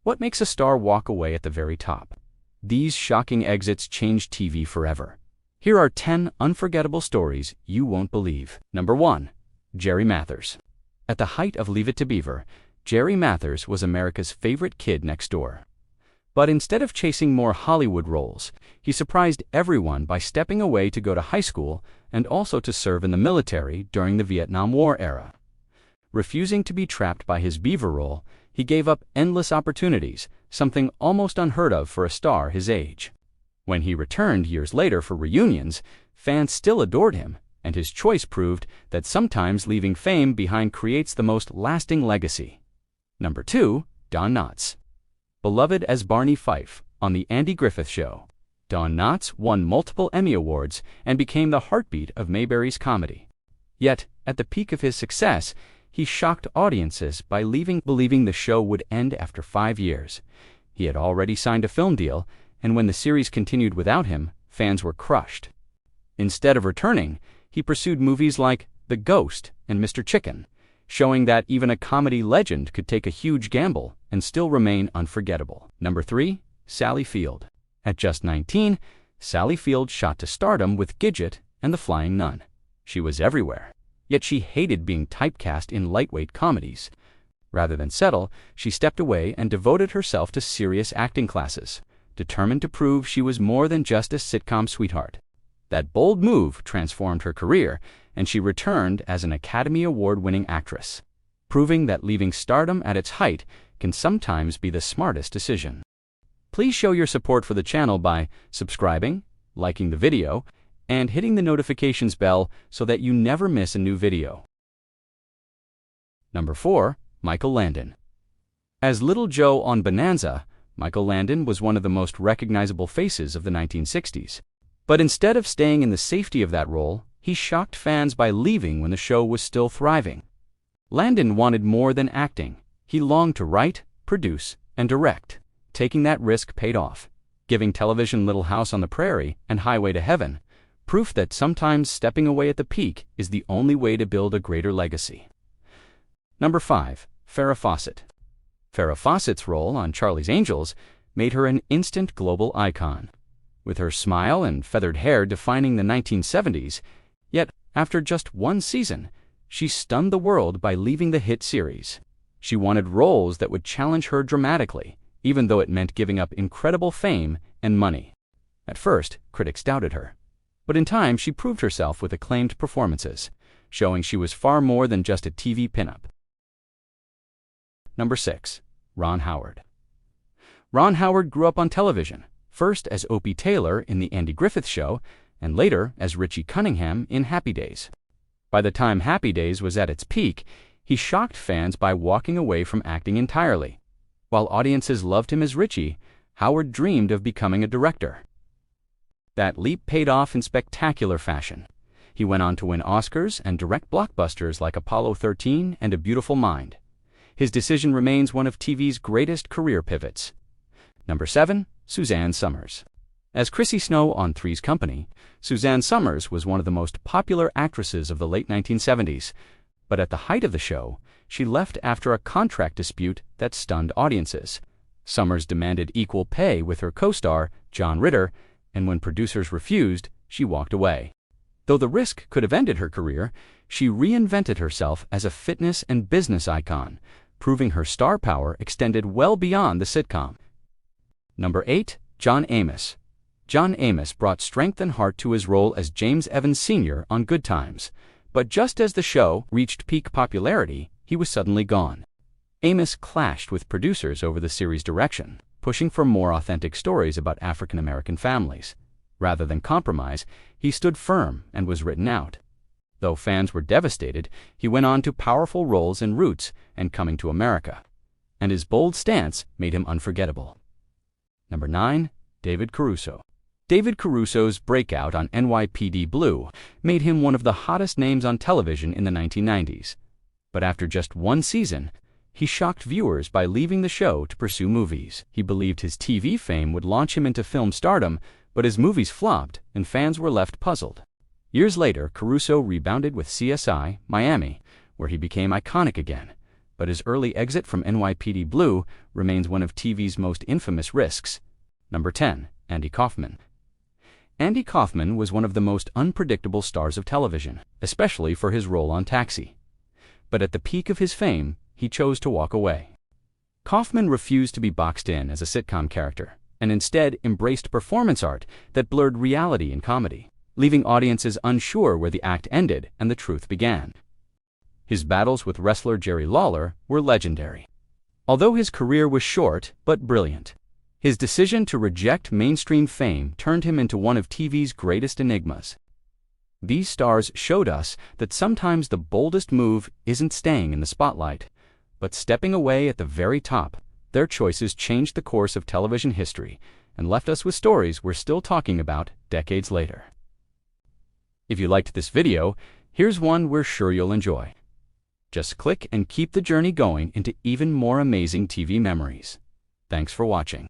What makes a star walk away at the very top? These shocking exits changed TV forever. Here are 10 unforgettable stories you won't believe. Number 1. Jerry Mathers. At the height of Leave It to Beaver, Jerry Mathers was America's favorite kid next door. But instead of chasing more Hollywood roles, he surprised everyone by stepping away to go to high school and also to serve in the military during the Vietnam War era. Refusing to be trapped by his Beaver role, he gave up endless opportunities, something almost unheard of for a star his age. When he returned years later for reunions, fans still adored him, and his choice proved that sometimes leaving fame behind creates the most lasting legacy. Number 2. Don Knotts. Beloved as Barney Fife on The Andy Griffith Show, Don Knotts won multiple Emmy Awards and became the heartbeat of Mayberry's comedy. Yet, at the peak of his success, he shocked audiences by believing the show would end after 5 years. He had already signed a film deal, and when the series continued without him, fans were crushed. Instead of returning, he pursued movies like The Ghost and Mr. Chicken, showing that even a comedy legend could take a huge gamble and still remain unforgettable. Number 3. Sally Field. At just 19, Sally Field shot to stardom with Gidget and The Flying Nun. She was everywhere. Yet she hated being typecast in lightweight comedies. Rather than settle, she stepped away and devoted herself to serious acting classes, determined to prove she was more than just a sitcom sweetheart. That bold move transformed her career, and she returned as an Academy Award-winning actress, proving that leaving stardom at its height can sometimes be the smartest decision. Please show your support for the channel by subscribing, liking the video, and hitting the notifications bell so that you never miss a new video. Number 4. Michael Landon. As Little Joe on Bonanza, Michael Landon was one of the most recognizable faces of the 1960s. But instead of staying in the safety of that role, he shocked fans by leaving when the show was still thriving. Landon wanted more than acting. He longed to write, produce, and direct. Taking that risk paid off, giving television Little House on the Prairie and Highway to Heaven proof that sometimes stepping away at the peak is the only way to build a greater legacy. Number 5. Farrah Fawcett. Farrah Fawcett's role on Charlie's Angels made her an instant global icon, with her smile and feathered hair defining the 1970s. Yet, after just one season, she stunned the world by leaving the hit series. She wanted roles that would challenge her dramatically, even though it meant giving up incredible fame and money. At first, critics doubted her. But in time, she proved herself with acclaimed performances, showing she was far more than just a TV pinup. Number 6. Ron Howard. Ron Howard grew up on television, first as Opie Taylor in The Andy Griffith Show, and later as Richie Cunningham in Happy Days. By the time Happy Days was at its peak, he shocked fans by walking away from acting entirely. While audiences loved him as Richie, Howard dreamed of becoming a director. That leap paid off in spectacular fashion. He went on to win Oscars and direct blockbusters like Apollo 13 and A Beautiful Mind. His decision remains one of TV's greatest career pivots. Number 7. Suzanne Somers. As Chrissy Snow on Three's Company, Suzanne Somers was one of the most popular actresses of the late 1970s, but at the height of the show, she left after a contract dispute that stunned audiences. Somers demanded equal pay with her co-star, John Ritter, and when producers refused, she walked away. Though the risk could have ended her career, she reinvented herself as a fitness and business icon, proving her star power extended well beyond the sitcom. Number 8. John Amos. John Amos brought strength and heart to his role as James Evans Sr. on Good Times, but just as the show reached peak popularity, he was suddenly gone. Amos clashed with producers over the series' direction, pushing for more authentic stories about African American families. Rather than compromise, he stood firm and was written out. Though fans were devastated, he went on to powerful roles in Roots and Coming to America, and his bold stance made him unforgettable. Number 9. David Caruso. David Caruso's breakout on NYPD Blue made him one of the hottest names on television in the 1990s. But after just one season, he shocked viewers by leaving the show to pursue movies. He believed his TV fame would launch him into film stardom, but his movies flopped and fans were left puzzled. Years later, Caruso rebounded with CSI: Miami, where he became iconic again, but his early exit from NYPD Blue remains one of TV's most infamous risks. Number 10. Andy Kaufman. Andy Kaufman was one of the most unpredictable stars of television, especially for his role on Taxi. But at the peak of his fame, he chose to walk away. Kaufman refused to be boxed in as a sitcom character, and instead embraced performance art that blurred reality and comedy, leaving audiences unsure where the act ended and the truth began. His battles with wrestler Jerry Lawler were legendary. Although his career was short but brilliant, his decision to reject mainstream fame turned him into one of TV's greatest enigmas. These stars showed us that sometimes the boldest move isn't staying in the spotlight, but stepping away at the very top. Their choices changed the course of television history and left us with stories we're still talking about decades later. If you liked this video, here's one we're sure you'll enjoy. Just click and keep the journey going into even more amazing TV memories. Thanks for watching.